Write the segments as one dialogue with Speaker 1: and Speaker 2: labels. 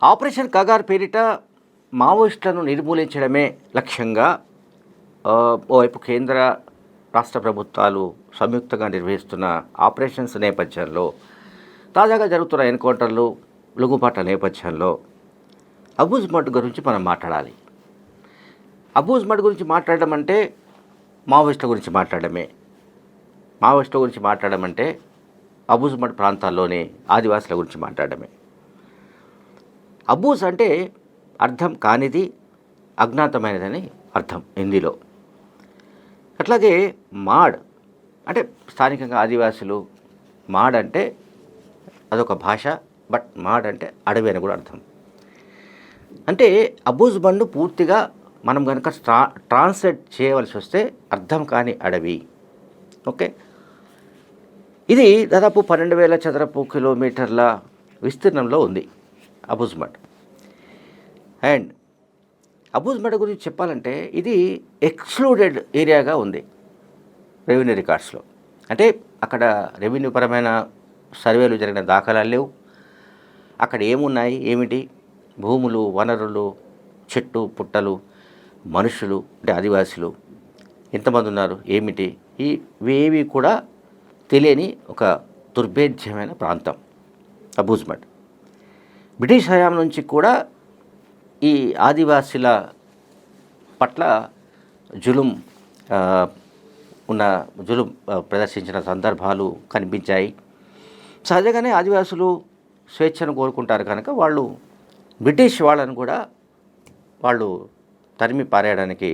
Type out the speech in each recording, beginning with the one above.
Speaker 1: Operation Kagar పేరిట మావోయిస్టులను నిర్మూలించడమే లక్ష్యంగా ఓవైపు కేంద్ర రాష్ట్ర ప్రభుత్వాలు సంయుక్తంగా నిర్వహిస్తున్న ఆపరేషన్స్ నేపథ్యంలో తాజాగా జరుగుతున్న ఎన్కౌంటర్లు లఘుపాట్ల నేపథ్యంలో అబూజ్ మడ్ గురించి మనం మాట్లాడాలి. అబూజ్ మడ్ గురించి మాట్లాడడం అంటే మావోయిస్టుల గురించి మాట్లాడడమే. మావోయిస్టుల గురించి మాట్లాడడం అంటే అబూజ్ మడ్ ప్రాంతాల్లోని ఆదివాసుల గురించి మాట్లాడడమే. అబూజ్ అంటే అర్థం కానిది, అజ్ఞాతమైనదని అర్థం హిందీలో. అట్లాగే మాడ్ అంటే స్థానికంగా ఆదివాసులు, మాడ్ అంటే అదొక భాష, బట్ మాడ్ అంటే అడవి అని కూడా అర్థం. అంటే అబూజ్ బండు పూర్తిగా మనం కనుక ట్రాన్స్లేట్ చేయవలసి వస్తే అర్థం కాని అడవి. ఓకే, ఇది దాదాపు 12,000 చదరపు కిలోమీటర్ల విస్తీర్ణంలో ఉంది Abujh mud. And Abujh mud గురించి చెప్పాలంటే ఇది ఎక్స్క్లూడెడ్ ఏరియాగా ఉంది రెవెన్యూ రికార్డ్స్లో. అంటే అక్కడ రెవెన్యూ పరమైన సర్వేలు జరిగిన దాఖలాలు లేవు. అక్కడ ఏమున్నాయి, ఏమిటి, భూములు, వనరులు, చెట్టు పుట్టలు, మనుషులు అంటే ఆదివాసులు ఎంతమంది ఉన్నారు, ఏమిటి, ఇవేవి కూడా తెలియని ఒక దుర్భేద్యమైన ప్రాంతం అబూజ్ మడ్. బ్రిటిష్ హయాం నుంచి కూడా ఈ ఆదివాసీల పట్ల జులుం ప్రదర్శించిన సందర్భాలు కనిపించాయి. సహజంగానే ఆదివాసులు స్వేచ్ఛను కోరుకుంటారు కనుక వాళ్ళు బ్రిటిష్ వాళ్ళను కూడా వాళ్ళు తరిమి పారేయడానికి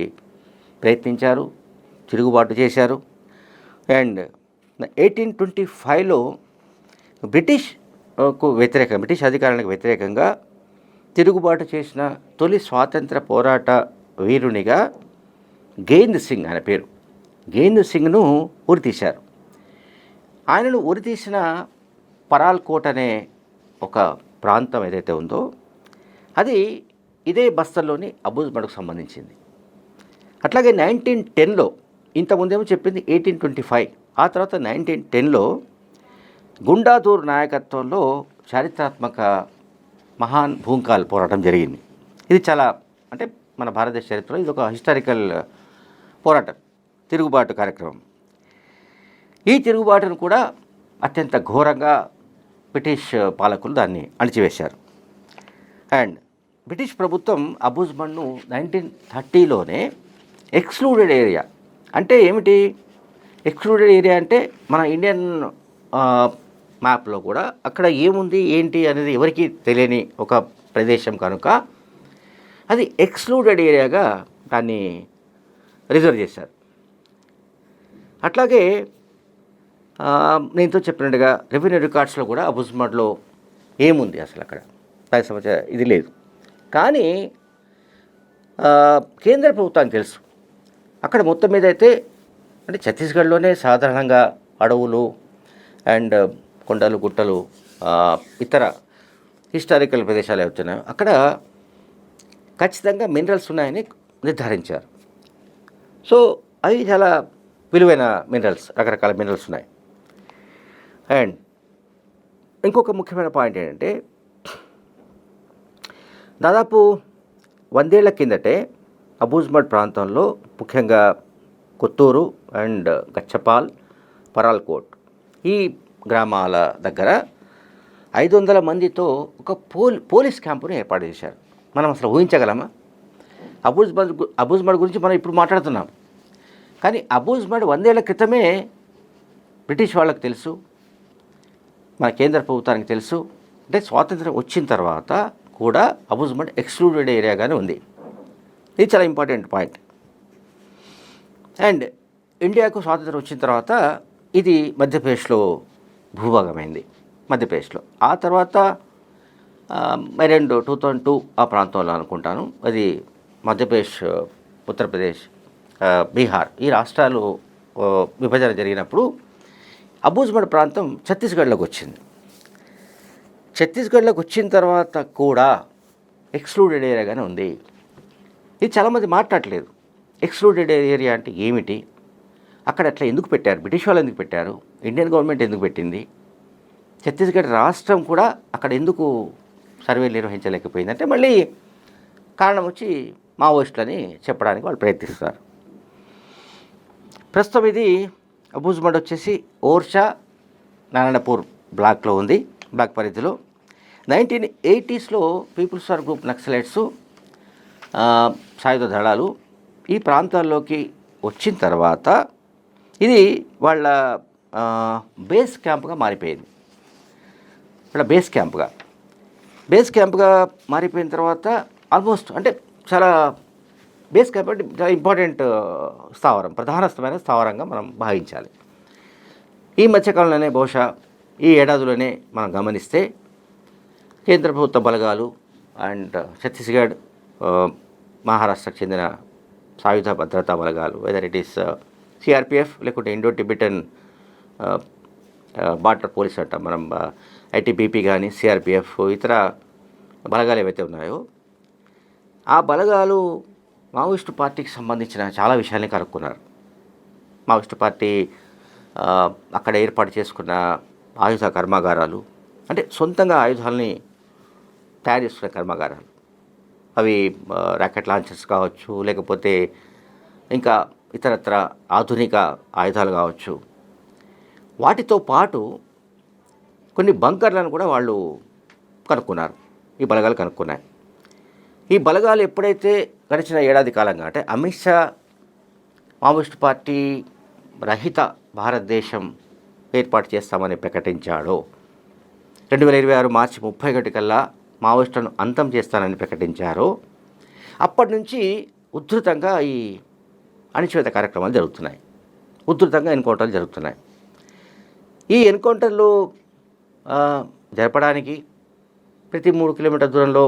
Speaker 1: ప్రయత్నించారు, తిరుగుబాటు చేశారు. అండ్ 1825లో బ్రిటిష్ అధికారానికి వ్యతిరేకంగా తిరుగుబాటు చేసిన తొలి స్వాతంత్ర పోరాట వీరునిగా గేంద్ సింగ్ ఆయన పేరు, గేంద్ సింగ్ను ఉరితీశారు. ఆయనను ఉరితీసిన పరాల్కోట్ అనే ఒక ప్రాంతం ఏదైతే ఉందో అది ఇదే బస్తర్లోని అబూజ్ మడ్కు సంబంధించింది. అట్లాగే 1910లో, ఇంతకుముందేమో చెప్పింది 1825, ఆ తర్వాత 1910లో గుండాదూర్ నాయకత్వంలో చారిత్రాత్మక మహాన్ భూంకాల్ పోరాటం జరిగింది. ఇది చాలా అంటే మన భారతదేశ చరిత్రలో ఇది ఒక హిస్టారికల్ పోరాటం, తిరుగుబాటు కార్యక్రమం. ఈ తిరుగుబాటును కూడా అత్యంత ఘోరంగా బ్రిటిష్ పాలకులు దాన్ని అణిచివేశారు. అండ్ బ్రిటిష్ ప్రభుత్వం అబూజ్ మడ్ను 1930లోనే ఎక్స్క్లూడెడ్ ఏరియా అంటే ఏమిటి, ఎక్స్క్లూడెడ్ ఏరియా అంటే మన ఇండియన్ మ్యాప్లో కూడా అక్కడ ఏముంది ఏంటి అనేది ఎవరికీ తెలియని ఒక ప్రదేశం కనుక అది ఎక్స్క్లూడెడ్ ఏరియాగా దాన్ని రిజర్వ్ చేశారు. అట్లాగే నేను చెప్పినట్టుగా రెవెన్యూ రికార్డ్స్లో కూడా అబూజ్ మడ్లో ఏముంది అసలు అక్కడ దాని సమాచారం ఇది లేదు. కానీ కేంద్ర ప్రభుత్వానికి తెలుసు అక్కడ మొత్తం మీద అయితే అంటే ఛత్తీస్గఢ్లోనే సాధారణంగా అడవులు అండ్ కొండలు, గుట్టలు, ఇతర హిస్టారికల్ ప్రదేశాలు అవుతున్నాయి, అక్కడ ఖచ్చితంగా మినరల్స్ ఉన్నాయని నిర్ధారించారు. సో అవి చాలా విలువైన మినరల్స్, రకరకాల మినరల్స్ ఉన్నాయి. అండ్ ఇంకొక ముఖ్యమైన పాయింట్ ఏంటంటే దాదాపు 100 ఏళ్ల కిందటే అబూజ్ మడ్ ప్రాంతంలో ముఖ్యంగా కొత్తూరు అండ్ గచ్చపాల్, పరాల్కోట్ ఈ గ్రామాల దగ్గర 500 మందితో ఒక పోలీస్ క్యాంపును ఏర్పాటు చేశారు. మనం అసలు ఊహించగలమా? అబూజ్ మడ్ గురించి మనం ఇప్పుడు మాట్లాడుతున్నాం, కానీ అబూజ్ మడ్ 100 ఏళ్ల క్రితమే బ్రిటిష్ వాళ్ళకి తెలుసు, మన కేంద్ర ప్రభుత్వానికి తెలుసు. అంటే స్వాతంత్రం వచ్చిన తర్వాత కూడా అబూజ్ మడ్ ఎక్స్క్లూడెడ్ ఏరియాగానే ఉంది. ఇది చాలా ఇంపార్టెంట్ పాయింట్. అండ్ ఇండియాకు స్వాతంత్రం వచ్చిన తర్వాత ఇది మధ్యప్రదేశ్లో భూభాగమైంది, మధ్యప్రదేశ్లో. ఆ తర్వాత 2002 ఆ ప్రాంతంలో అనుకుంటాను, అది మధ్యప్రదేశ్, ఉత్తరప్రదేశ్, బీహార్ ఈ రాష్ట్రాలు విభజన జరిగినప్పుడు అబూజ్ మడ్ ప్రాంతం ఛత్తీస్గఢ్లోకి వచ్చింది. ఛత్తీస్గఢ్లోకి వచ్చిన తర్వాత కూడా ఎక్స్క్లూడెడ్ ఏరియాగానే ఉంది. ఇది చాలామంది మాట్లాడలేదు. ఎక్స్క్లూడెడ్ ఏరియా అంటే ఏమిటి, అక్కడ అట్లా ఎందుకు పెట్టారు, బ్రిటిష్ వాళ్ళు ఎందుకు పెట్టారు, ఇండియన్ గవర్నమెంట్ ఎందుకు పెట్టింది, ఛత్తీస్గఢ్ రాష్ట్రం కూడా అక్కడ ఎందుకు సర్వేలు నిర్వహించలేకపోయింది అంటే మళ్ళీ కారణం వచ్చి మావోయిస్టులని చెప్పడానికి వాళ్ళు ప్రయత్నిస్తారు. ప్రస్తుతం ఇది అబూజ్మండ్ వచ్చేసి ఓర్షా నారాయణపూర్ బ్లాక్లో ఉంది, బ్లాక్ పరిధిలో. 1980s peoples war group Naxalites సాయుధ దళాలు ఈ ప్రాంతాల్లోకి వచ్చిన తర్వాత ఇది వాళ్ళ బేస్ క్యాంప్గా మారిపోయింది. వాళ్ళ బేస్ క్యాంప్గా మారిపోయిన తర్వాత ఆల్మోస్ట్ అంటే చాలా బేస్ క్యాంప్ అంటే చాలా ఇంపార్టెంట్ స్థావరం, ప్రధానమైన స్థావరంగా మనం భావించాలి. ఈ మధ్యకాలంలోనే బహుశా ఈ ఏడాదిలోనే మనం గమనిస్తే కేంద్ర ప్రభుత్వ బలగాలు అండ్ ఛత్తీస్గఢ్, మహారాష్ట్రకు చెందిన సాయుధ భద్రతా బలగాలు, వెదర్ ఇట్ ఈస్ సిఆర్పిఎఫ్ లేకుంటే ఇండో టిబెటన్ బార్డర్ పోలీస్ అంటాం మనం, ఐటీబీపీ కానీ సిఆర్పిఎఫ్ ఇతర బలగాలు ఏవైతే ఉన్నాయో ఆ బలగాలు మావోయిస్టు పార్టీకి సంబంధించిన చాలా విషయాల్ని కనుక్కున్నారు. మావోయిస్టు పార్టీ అక్కడ ఏర్పాటు చేసుకున్న ఆయుధ కర్మాగారాలు, అంటే సొంతంగా ఆయుధాలని తయారు చేసుకునే కర్మాగారాలు, అవి రాకెట్ లాంచర్స్ కావచ్చు, లేకపోతే ఇంకా ఇతరత్ర ఆధునిక ఆయుధాలు కావచ్చు. వాటితో పాటు కొన్ని బంకర్లను కూడా వాళ్ళు కనుక్కున్నారు, ఈ బలగాలు కనుక్కున్నాయి. ఈ బలగాలు ఎప్పుడైతే గడిచిన ఏడాది కాలంగా అంటే అమిత్ షా మావోయిస్టు పార్టీ రహిత భారతదేశం ఏర్పాటు చేస్తామని ప్రకటించాడో, 2026 మార్చి 31 కల్లా మావోయిస్టులను అంతం చేస్తానని ప్రకటించారో, అప్పటి నుంచి ఉధృతంగా ఈ అణచివేత కార్యక్రమాలు జరుగుతున్నాయి, ఉధృతంగా ఎన్కౌంటర్లు జరుగుతున్నాయి. ఈ ఎన్కౌంటర్లు జరపడానికి ప్రతి 3 కిలోమీటర్ల దూరంలో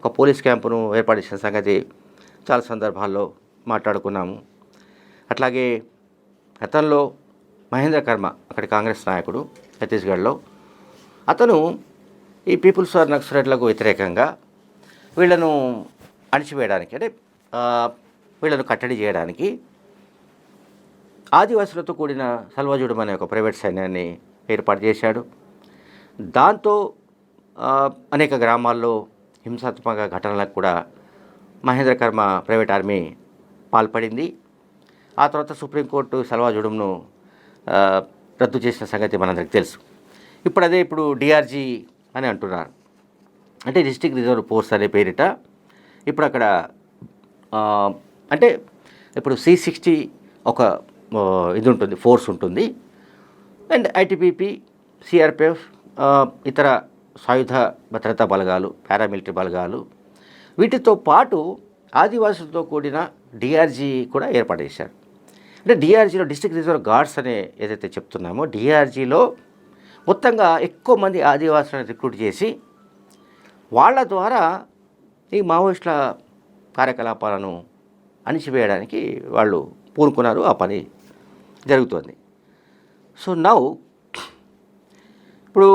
Speaker 1: ఒక పోలీస్ క్యాంపును ఏర్పాటు చేసిన సంగతి చాలా సందర్భాల్లో మాట్లాడుకున్నాము. అట్లాగే గతంలో మహేంద్ర కర్మ, అక్కడి కాంగ్రెస్ నాయకుడు ఛత్తీస్గఢ్లో, అతను ఈ పీపుల్స్ వార్ నక్సలైట్లకు వ్యతిరేకంగా వీళ్ళను అణిచివేయడానికి అంటే వీళ్ళను కట్టడి చేయడానికి ఆదివాసులతో కూడిన సల్వాజుడం అనే ఒక ప్రైవేట్ సైన్యాన్ని ఏర్పాటు చేశాడు. దాంతో అనేక గ్రామాల్లో హింసాత్మక ఘటనలకు కూడా మహేంద్ర కర్మ ప్రైవేట్ ఆర్మీ పాల్పడింది. ఆ తర్వాత సుప్రీంకోర్టు సల్వాజుడంను రద్దు చేసిన సంగతి మనందరికీ తెలుసు. ఇప్పుడు డిఆర్జీ అని అంటున్నారు, అంటే డిస్ట్రిక్ట్ రిజర్వ్ ఫోర్స్ అనే పేరిట ఇప్పుడు అక్కడ అంటే ఇప్పుడు C60 ఒక ఇది ఉంటుంది, ఫోర్స్ ఉంటుంది. అండ్ ఐటీబీపీ, సిఆర్పిఎఫ్, ఇతర సాయుధ భద్రతా బలగాలు, పారామిలిటరీ బలగాలు, వీటితో పాటు ఆదివాసులతో కూడిన డిఆర్జీ కూడా ఏర్పాటు చేశారు. అంటే డిఆర్జీలో డిస్ట్రిక్ట్ రిజర్వ్ గార్డ్స్ అనే ఏదైతే చెప్తున్నామో, డిఆర్జీలో మొత్తంగా ఎక్కువ మంది ఆదివాసులను రిక్రూట్ చేసి వాళ్ళ ద్వారా ఈ మావోయిస్టుల కార్యకలాపాలను అణిచివేయడానికి వాళ్ళు పూనుకున్నారు. ఆ పని జరుగుతోంది. సో నౌ ఇప్పుడు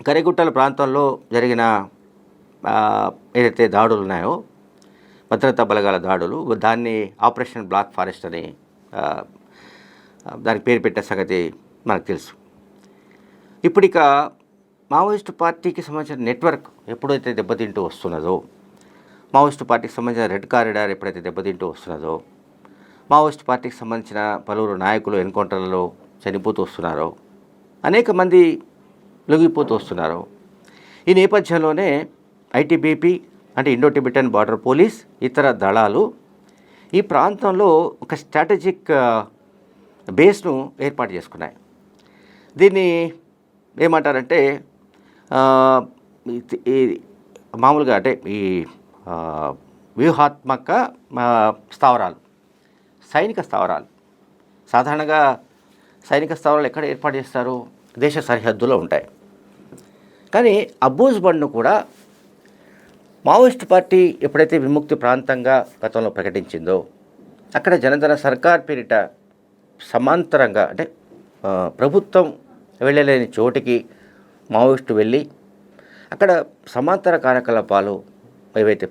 Speaker 1: కరిగుట్టల ప్రాంతంలో జరిగిన ఏదైతే దాడులు ఉన్నాయో, భద్రతా బలగాల దాడులు, దాన్ని ఆపరేషన్ బ్లాక్ ఫారెస్ట్ అని దానికి పేరు పెట్టే సంగతి మనకు తెలుసు. ఇప్పుడు ఇక మావోయిస్టు పార్టీకి సంబంధించిన నెట్వర్క్ ఎప్పుడైతే దెబ్బతింటూ వస్తున్నదో, మావోయిస్టు పార్టీకి సంబంధించిన రెడ్ కారిడార్ ఎప్పుడైతే దెబ్బతింటూ వస్తున్నదో, మావోయిస్టు పార్టీకి సంబంధించిన పలువురు నాయకులు ఎన్కౌంటర్లలో చనిపోతూ వస్తున్నారో, అనేక మంది లొంగిపోతూ వస్తున్నారో, ఈ నేపథ్యంలోనే ఐటీబీపీ అంటే ఇండో టిబెటన్ బార్డర్ పోలీస్, ఇతర దళాలు ఈ ప్రాంతంలో ఒక స్ట్రాటజిక్ బేస్ను ఏర్పాటు చేసుకున్నాయి. దీన్ని ఏమంటారంటే మామూలుగా అంటే ఈ వ్యూహాత్మక స్థావరాలు, సైనిక స్థావరాలు. సాధారణంగా సైనిక స్థావరాలు ఎక్కడ ఏర్పాటు చేస్తారు? దేశ సరిహద్దులో ఉంటాయి. కానీ అబూజ్బండ్ను కూడా మావోయిస్టు పార్టీ ఎప్పుడైతే విముక్తి ప్రాంతంగా గతంలో ప్రకటించిందో, అక్కడ జనధన సర్కార్ పేరిట సమాంతరంగా అంటే ప్రభుత్వం వెళ్ళలేని చోటికి మావోయిస్టు వెళ్ళి అక్కడ సమాంతర కార్యకలాపాలు ఏవైతే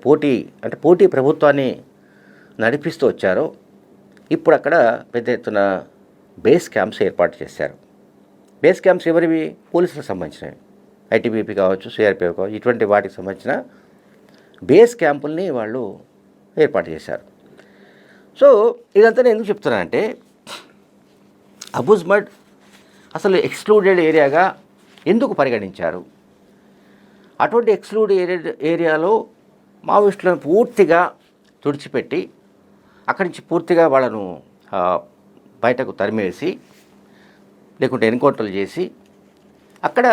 Speaker 1: పోటీ ప్రభుత్వాన్ని నడిపిస్తూ వచ్చారో, ఇప్పుడు అక్కడ పెద్ద ఎత్తున బేస్ క్యాంప్స్ ఏర్పాటు చేశారు. బేస్ క్యాంప్స్ ఎవరివి? పోలీసులకు సంబంధించినవి. ఐటీబీపీ కావచ్చు, సిఆర్పిఎఫ్ కావచ్చు, ఇటువంటి వాటికి సంబంధించిన బేస్ క్యాంపుల్ని వాళ్ళు ఏర్పాటు చేశారు. సో ఇదంతా నేను ఎందుకు చెప్తున్నానంటే, అబూజ్మడ్ అసలు ఎక్స్క్లూడెడ్ ఏరియాగా ఎందుకు పరిగణించారు? అటువంటి ఎక్స్క్లూడెడ్ ఏరియాలో మావోయిస్టులను పూర్తిగా తుడిచిపెట్టి అక్కడి నుంచి పూర్తిగా వాళ్ళను బయటకు తరిమేసి, లేకుంటే ఎన్కౌంటర్లు చేసి అక్కడ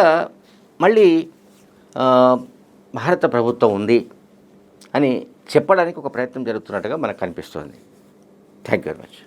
Speaker 1: మళ్ళీ భారత ప్రభుత్వం ఉంది అని చెప్పడానికి ఒక ప్రయత్నం జరుగుతున్నట్టుగా మనకు కనిపిస్తోంది. Thank you very much.